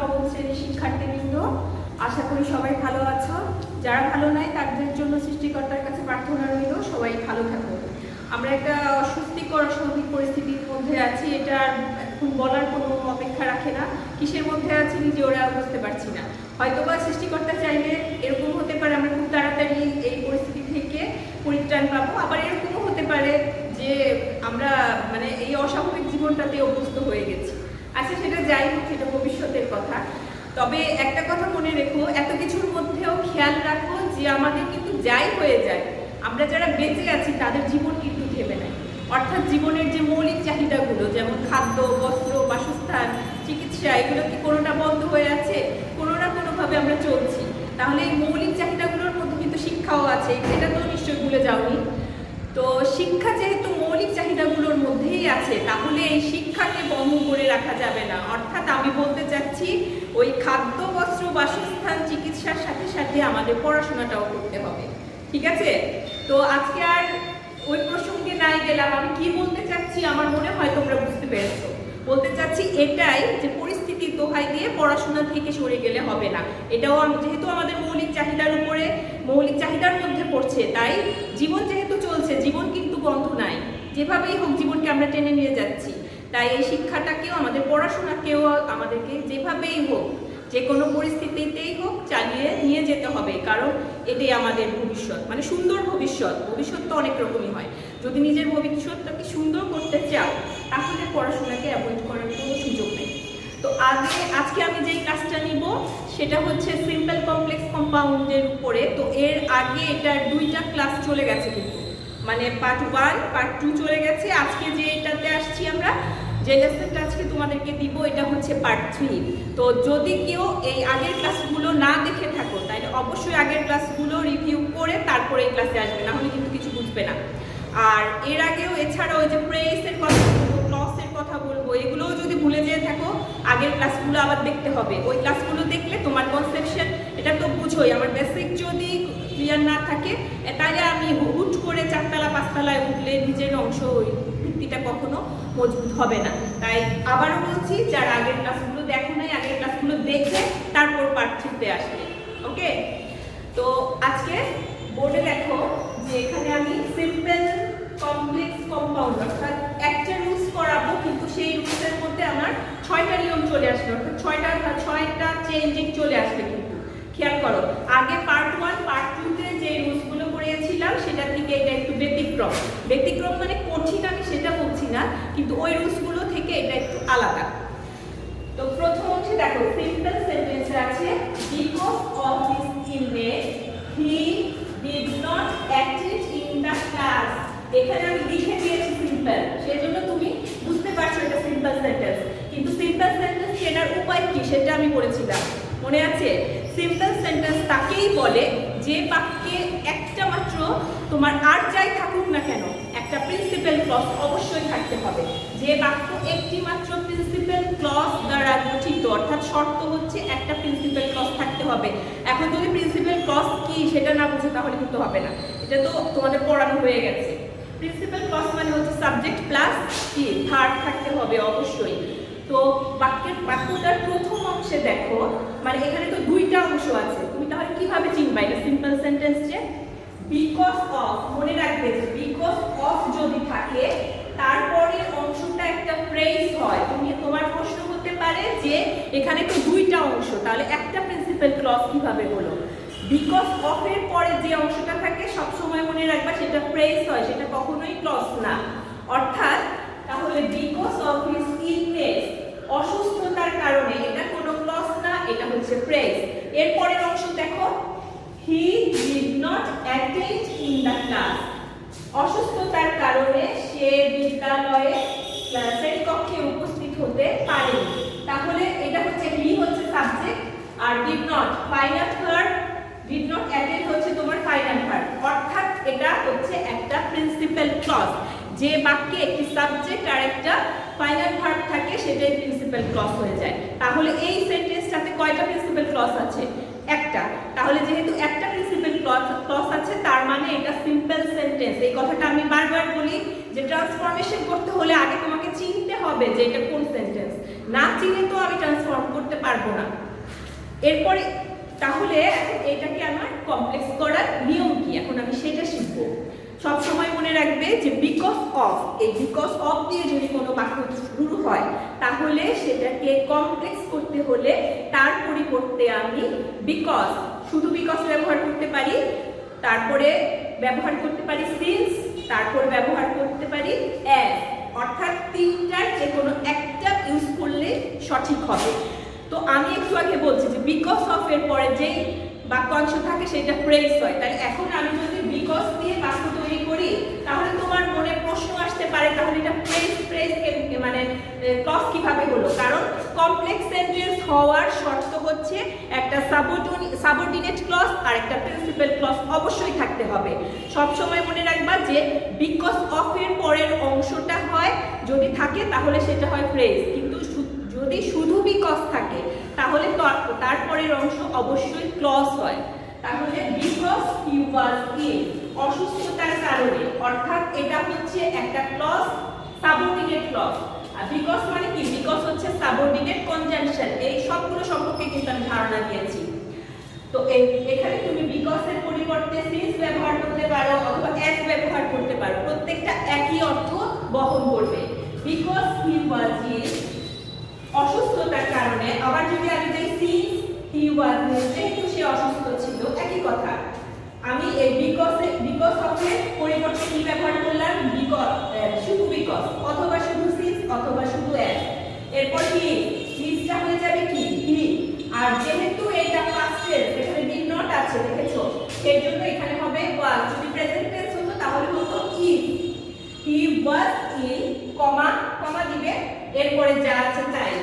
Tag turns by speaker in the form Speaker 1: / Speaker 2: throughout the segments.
Speaker 1: নবম শ্রেণীর শিক্ষার্থীবৃন্দ, আশা করি সবাই ভালো আছো। যারা ভালো নাই তাদের জন্য সৃষ্টিকর্তার কাছে প্রার্থনা রইল সবাই ভালো থাকো। আমরা একটা অস্বস্তিকর অস্বাভাবিক পরিস্থিতির মধ্যে আছি, এটা এখন বলার কোনো অপেক্ষা রাখে না। কিসের মধ্যে আছি নিজে ওরা বুঝতে পারছি না। হয়তোবা সৃষ্টিকর্তা চাইলে এরকম হতে পারে আমরা খুব তাড়াতাড়ি এই পরিস্থিতি থেকে পরিত্রাণ পাবো, আবার এরকমও হতে পারে যে আমরা এই অস্বাভাবিক জীবনটাতে অভ্যস্ত হয়ে গেছি। আচ্ছা, সেটা যাই হোক, সেটা ভবিষ্যতের কথা। তবে একটা কথা মনে রেখো, এত কিছুর মধ্যেও খেয়াল রাখো যে আমাদের কিন্তু যাই হয়ে যায়, আমরা যারা বেঁচে আছি তাদের জীবন কিন্তু থেমে নাই। অর্থাৎ জীবনের যে মৌলিক চাহিদাগুলো, যেমন খাদ্য, বস্ত্র, বাসস্থান, চিকিৎসা, এগুলো কি কোনোটা বন্ধ হয়ে আছে? কোনো না কোনোভাবে আমরা চলছি। তাহলে এই মৌলিক চাহিদাগুলোর মধ্যে কিন্তু শিক্ষাও আছে, এটা তো নিশ্চয়ই ভুলে যাওনি। তো শিক্ষা যেহেতু মৌলিক চাহিদাগুলোর মধ্যেই আছে, তাহলে এই শিক্ষাকে বন্ধ করে রাখা যাবে না। অর্থাৎ আমি বলতে চাচ্ছি, ওই খাদ্য, বস্ত্র, বাসস্থান, চিকিৎসার সাথে সাথে আমাদের পড়াশোনাটাও করতে হবে। ঠিক আছে? তো আজকে আর ওই প্রসঙ্গে নাই গেলাম। আমি কি বলতে চাচ্ছি আমার মনে হয় তোমরা বুঝতে পেরেছো। বলতে চাচ্ছি এটাই যে পরিস্থিতির দোহাই দিয়ে পড়াশোনা থেকে সরে গেলে হবে না। এটাও যেহেতু আমাদের মৌলিক চাহিদার মধ্যে পড়ছে, তাই জীবন যেহেতু চলছে, জীবন কিন্তু বন্ধ নাই। যেভাবেই হোক জীবনকে আমরা টেনে নিয়ে যাচ্ছি। তাই এই শিক্ষাটাকেও, আমাদের পড়াশোনাকেও আমাদেরকে যেভাবেই হোক, যে কোনো পরিস্থিতিতেই হোক চালিয়ে নিয়ে যেতে হবে। কারণ এটাই আমাদের ভবিষ্যৎ, সুন্দর ভবিষ্যৎ। ভবিষ্যৎ তো অনেক রকমই হয়। যদি নিজের ভবিষ্যৎটাকে সুন্দর করতে চাও, তাহলে পড়াশোনাকে অ্যাভয়েড করার কোনো সুযোগ নেই। তো আজকে আমি যেই ক্লাসটা নিব সেটা হচ্ছে সিম্পল কমপ্লেক্স কম্পাউন্ডের উপরে। তো এর আগে এটার 2টা ক্লাস চলে গেছে, কিন্তু পার্ট 1, পার্ট 2 চলে গেছে। আজকে যে এটাতে আসছি আমরা, যে লেসনটা আজকে তোমাদেরকে দিব, এটা হচ্ছে পার্ট 3। তো যদি কেউ এই আগের ক্লাসগুলো না দেখে থাকো, তাহলে অবশ্যই আগের ক্লাসগুলো রিভিউ করে তারপরে এই ক্লাসে আসবে, না হলে কিন্তু কিছু বুঝবে না। আর এর আগেও এছাড়াও যে প্রেসের কথা বলবো, ক্লসের কথা বলবো, এগুলোও যদি ভুলে যেয়ে থাকো, আগের ক্লাসগুলো আবার দেখতে হবে। ওই ক্লাসগুলো দেখলে তোমার কনসেপশন, এটা তো বুঝোই, আমার বেসিক যদি ক্লিয়ার না থাকে, তাহলে আমি হুট করে 4তলা 5তলায় উঠলে নিজের অংশ, ওই ভিত্তিটা কখনো মজবুত হবে না। তাই আবারও বলছি, যারা আগের ক্লাসগুলো দেখো নাই, আগের ক্লাসগুলো দেখে তারপর পার্ট 3-তে আসবে। ওকে? তো আজকে বোর্ডে দেখো যে এখানে আমি সিম্পল কমপ্লেক্স কম্পাউন্ড, অর্থাৎ একটা রুলস করাবো, কিন্তু সেই রুলসের মধ্যে আমার 6টা নিয়ম চলে আসবে, অর্থাৎ 6টা চেঞ্জিং চলে আসবে। কিন্তু খেয়াল করো, আগে পার্ট 1, পার্ট 2-তে যে রুলসগুলো করিয়েছিলাম সেটা থেকে এটা একটু ব্যতিক্রম। কঠিন আমি সেটা বলছি না, কিন্তু ওই রুলসগুলো থেকে এটা একটু আলাদা। তো প্রথম অংশে দেখো, সিম্পল সেন্টেন্সে আছে because of his illness he did not attend in the class. এখানে আমি লিখে দিয়েছি সিম্পল, সেজন্য তুমি বুঝতে পারছো এটা সিম্পল সেন্টেন্স। কিন্তু সিম্পল সেন্টেন্স চেনার উপায় কি সেটা আমি বলেছিলাম, মনে আছে? সিম্পল সেন্টেন্স তাকেই বলে যে বাক্যে একটা মাত্র, তোমার আর যাই থাকুক না কেন, একটা প্রিন্সিপাল ক্লজ অবশ্যই থাকতে হবে। যে বাক্য একটি মাত্র প্রিন্সিপাল ক্লজ দ্বারা গঠিত, অর্থাৎ শর্ত হচ্ছে একটা প্রিন্সিপাল ক্লজ থাকতে হবে। এখন যদি প্রিন্সিপাল ক্লজ কি সেটা না বুঝে, তাহলে কিন্তু হবে না। এটা তো তোমাদের পড়ানো হয়ে গেছে। প্রিন্সিপাল ক্লজ হচ্ছে সাবজেক্ট প্লাস কি ভার্ব থাকতে হবে অবশ্যই। তো বাক্যটার প্রথম অংশে দেখো, এখানে তো 2টা অংশ আছে। তুমি তাহলে কিভাবে চিনবা এটা সিম্পল সেন্টেন্স? যে বিকজ অফ, মনে রাখবে যে বিকজ অফ যদি থাকে, তারপরে অংশটা একটা ফ্রেজ হয়। তোমার প্রশ্ন হতে পারে যে এখানে তো 2টা অংশ, তাহলে একটা প্রিন্সিপাল ক্লজ কিভাবে হলো? বিকজ অফ এর পরে যে অংশটা থাকে সবসময় মনে রাখবা সেটা ফ্রেজ হয়, সেটা কখনোই ক্লজ না। অর্থাৎ তাহলে বিকজ অফ হিজ ইলনেস, অসুস্থতার কারণে, এটা কোনো ক্লজ না, এটা হচ্ছে ফ্রেজ। এর পরের অংশ দেখো, হি did not attend in the class, অসুস্থতার কারণে সে বিদ্যালয়ে শ্রেণীকক্ষে উপস্থিত হতে পারেনি। তাহলে এটা হচ্ছে হি হচ্ছে সাবজেক্ট, আর did not final verb, did not attend হচ্ছে তোমার ফাইনাল ভার্ব। অর্থাৎ এটা হচ্ছে একটা প্রিন্সিপাল ক্লজ। যে বাক্যে একটি সাবজেক্ট আর একটা ফাইনাল ভার্ব থাকে, সেটাই প্রিন্সিপাল ক্লজ হয়ে যায়। তাহলে এই সেন্টেন্সটাতে কয়টা প্রিন্সিপাল ক্লজ আছে? একটা। তাহলে যেহেতু একটা প্রিন্সিপাল ক্লজ আছে, তার মানে এটা সিম্পল সেন্টেন্স। এই কথাটা আমি বারবার বলি যে ট্রান্সফরমেশন করতে হলে আগে তোমাকে চিনতে হবে যে এটা কোন সেন্টেন্স। না চিনে তো আমি ট্রান্সফর্ম করতে পারবো না। এরপরে তাহলে এখন এটাকে আমার কমপ্লেক্স করার নিয়ম কি, এখন আমি সেটা শিখবো। সব সময় মনে রাখবে যে বিকজ অফ, এই বিকজ অফ দিয়ে যদি কোনো বাক্য শুরু হয় তাহলে সেটাকে কমপ্লেক্স করতে হলে তার পরিবর্তে আমি বিকজ, শুধু বিকজ ব্যবহার করতে পারি, তারপরে ব্যবহার করতে পারি সিন্স, তারপর ব্যবহার করতে পারি অ্যাজ, অর্থাৎ তিনটার যে কোনো একটা ইউজ করলে সঠিক হবে। তো আমি একটু আগে বলছি যে বিকজ অফ এর পরে যেই বাক্যাংশ থাকে সেটা ফ্রেজ হয়। তাহলে এখন আমি যদি বিকজ দিয়ে বাক্য তৈরি করি তাহলে তোমার মনে প্রশ্ন আসতে পারে তাহলে এটা ফ্রেজ মানে ক্লজ কিভাবে হলো, কারণ কমপ্লেক্স সেন্টেন্স হওয়ার শর্ত হচ্ছে একটা সাবঅর্ডিনেট ক্লজ আর একটা প্রিন্সিপাল ক্লজ অবশ্যই থাকতে হবে। সব সময় মনে রাখবা যে বিকজ অফ এর পরের অংশটা হয় যদি থাকে তাহলে সেটা হয় ফ্রেজ, কিন্তু যদি শুধু বিকজ থাকে তাহলে তারপরের অংশ অবশ্যই ক্লজ হয়। তাহলে বিকজ হি ওয়াজ ইল, অসুস্থতার কারণে, অর্থাৎ এটা হচ্ছে একটা ক্লজ, সাবঅর্ডিনেট ক্লজ। আর বিকজ মানে কি, বিকজ হচ্ছে সাবঅর্ডিনেট কনজাংশন। এই সবগুলো সম্পর্কে কিন্তু আমি ধারণা দিয়েছি। তো এখানে তুমি বিকজ এর পরিবর্তে সিন্স ব্যবহার করতে পারো অথবা অ্যাজ ব্যবহার করতে পারো, প্রত্যেকটা একই অর্থ বহন করবে। বিকজ হি ওয়াজ ইল, অসুস্থতার কারণে, আবার যদি আমি যাই সিন্স হি ওয়াজ ইল, যেহেতু সে অসুস্থ ছিল, একই কথা। আমি এই বিকজ অফ এর পরিবর্তে কি ব্যবহার করলাম, বিকজ, শুধু বিকজ অথবা শুধু সিন্স অথবা শুধু অ্যাজ। এরপর কি সিন্সটা হয়ে যাবে কি হি, আর যেহেতু এটা পাস্ট টেন্স, এখানে ডিড নট আছে দেখেছো, সেই জন্য এখানে হবে ওয়াজ। যদি প্রেজেন্ট টেন্স হতো তাহলে হতো ইজ। হি ওয়াজ ইল, কমা দিবে, এরপরে যা আছে তাই।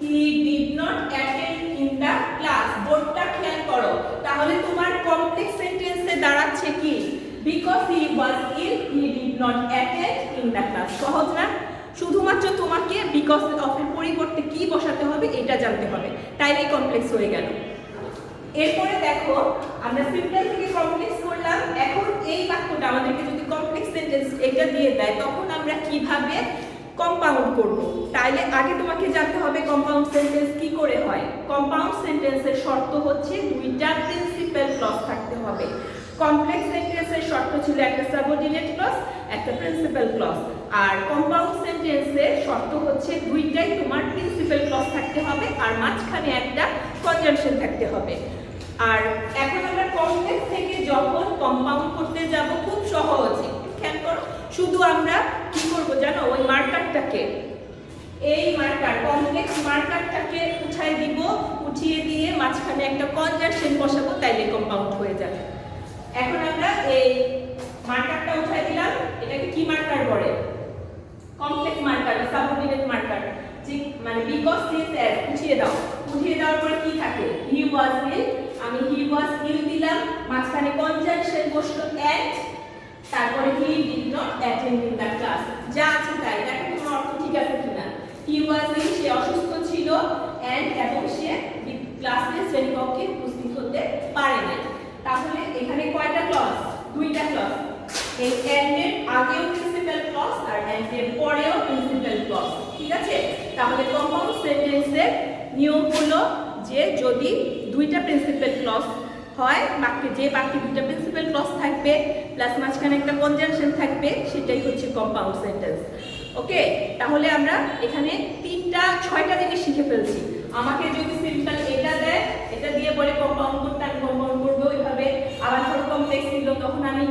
Speaker 1: He did not attend in the class, বোর্ডটা খেয়াল করো, তাহলে তোমার কমপ্লেক্স সেন্টেন্সে দাঁড়াচ্ছে কি, because he was ill he did not attend in the class. সহজ না? শুধুমাত্র তোমাকে বিকজ অফ এর পরিবর্তে কি বসাতে হবে এটা জানতে হবে, তাইলেই কমপ্লেক্স হয়ে গেল। এরপরে দেখো আমরা সিম্পল থেকে কমপ্লেক্স করলাম। এখন এই বাক্যটা আমাদেরকে যদি কমপ্লেক্স সেন্টেন্স এটা দিয়ে দেয় তখন আমরা কিভাবে কম্পাউন্ড করব। তাইলে আগে তোমাকে জানতে হবে কম্পাউন্ড সেন্টেন্স কি করে হয়। কম্পাউন্ড সেন্টেন্সের শর্ত হচ্ছে দুইটা প্রিন্সিপাল ক্লজ থাকতে হবে। কমপ্লেক্স সেন্টেন্সের শর্ত ছিল একটা সাবঅর্ডিনেট ক্লজ, একটা প্রিন্সিপাল ক্লজ। আর কম্পাউন্ড সেন্টেন্সের শর্ত হচ্ছে দুইটাই তোমার প্রিন্সিপাল ক্লজ থাকতে হবে আর মাঝখানে একটা কনজাংশন থাকতে হবে। আর এখন আমরা কমপ্লেক্স থেকে যখন কম্পাউন্ড করতে যাব খুব সহজে, খেয়াল করো, শুধু আমরা কি করব জানো, ওই মার্কারটাকে, এই মার্কার কমপ্লেক্স মার্কারটাকে উঠিয়ে দিয়ে মাঝখানে একটা কনজাংশন বসাবো, তাইলে কম্পাউন্ড হয়ে যাবে। এখন আমরা এই মার্কারটা উঠাই দিলাম, এটাকে কি মার্কার বলে, কমপ্লেক্স মার্কার, সাবঅর্ডিনেট মার্কার, মানে বিকজ সিন্স অ্যাজ উঠিয়ে দেওয়ার পরে কি থাকে, হি ওয়াজ ইল, আমি হি ওয়াজ ইল দিলাম, মাঝখানে কনজাংশন বসলো অ্যাট, তারপরে হি did not attend in the class, যা আছে তাই। দেখো তোমার অর্থ ঠিক আছে কিনা। হি ওয়াজ ইল, সে অসুস্থ ছিল, এন্ড এবং সে ক্লাসে শ্রেণীকক্ষে উপস্থিত হতে পারে না। তাহলে এখানে কয়টা ক্লজ, দুইটা ক্লজ। এই এন্ড এর আগেও প্রিন্সিপাল ক্লজ আর এন্ড এর পরেও প্রিন্সিপাল ক্লজ, ঠিক আছে। তাহলে কম্পাউন্ড সেন্টেন্সের নিয়ম হলো যে যদি দুইটা প্রিন্সিপাল ক্লজ হয়, যে বাক্যে দুইটা প্রিন্সিপাল ক্লজ থাকবে প্লাস মাঝখানে একটা কনজাংশন থাকবে, সেটাই হচ্ছে কম্পাউন্ড সেন্টেন্স। ওকে, তাহলে আমরা এখানে 6টা জিনিস শিখে ফেলছি। আমাকে যদি সিম্পল এটা দেয়, এটা দিয়ে বলে কম্পাউন্ড করতে, আমি কম্পাউন্ড করবো ওইভাবে। আবার ধরো কমপ্লেক্স দিল, তখন আমি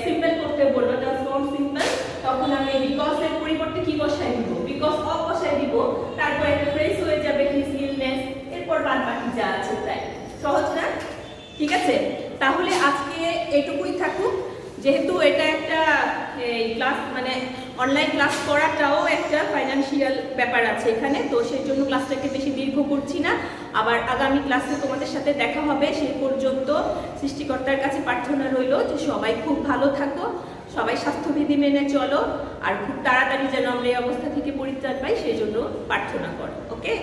Speaker 1: সিম্পল করতে বলবো, ট্রান্সফর্ম সিম্পল, তখন আমি বিকজ এর পরিবর্তে কি বসাই দিব, বিকজ অফ বসাই দিব, তারপর একটা ফ্রেজ হয়ে যাবে হিজ ইলনেস, এরপর বাদ বাকি যা আছে তাই। সহজ না? ঠিক আছে, তাহলে আজকে এটুকুই থাকুক। যেহেতু এটা একটা ক্লাস, মানে অনলাইন ক্লাস করাটাও একটা ফাইন্যান্সিয়াল ব্যাপার আছে এখানে, তো সেই জন্য ক্লাসটাকে বেশি দীর্ঘ করছি না। আবার আগামী ক্লাসে তোমাদের সাথে দেখা হবে। সেই পর্যন্ত সৃষ্টিকর্তার কাছে প্রার্থনা রইল যে সবাই খুব ভালো থাকো, সবাই স্বাস্থ্যবিধি মেনে চলো, আর খুব তাড়াতাড়ি যেন আমরা এই অবস্থা থেকে পরিত্রাণ পাই সেই জন্য প্রার্থনা করো। ওকে।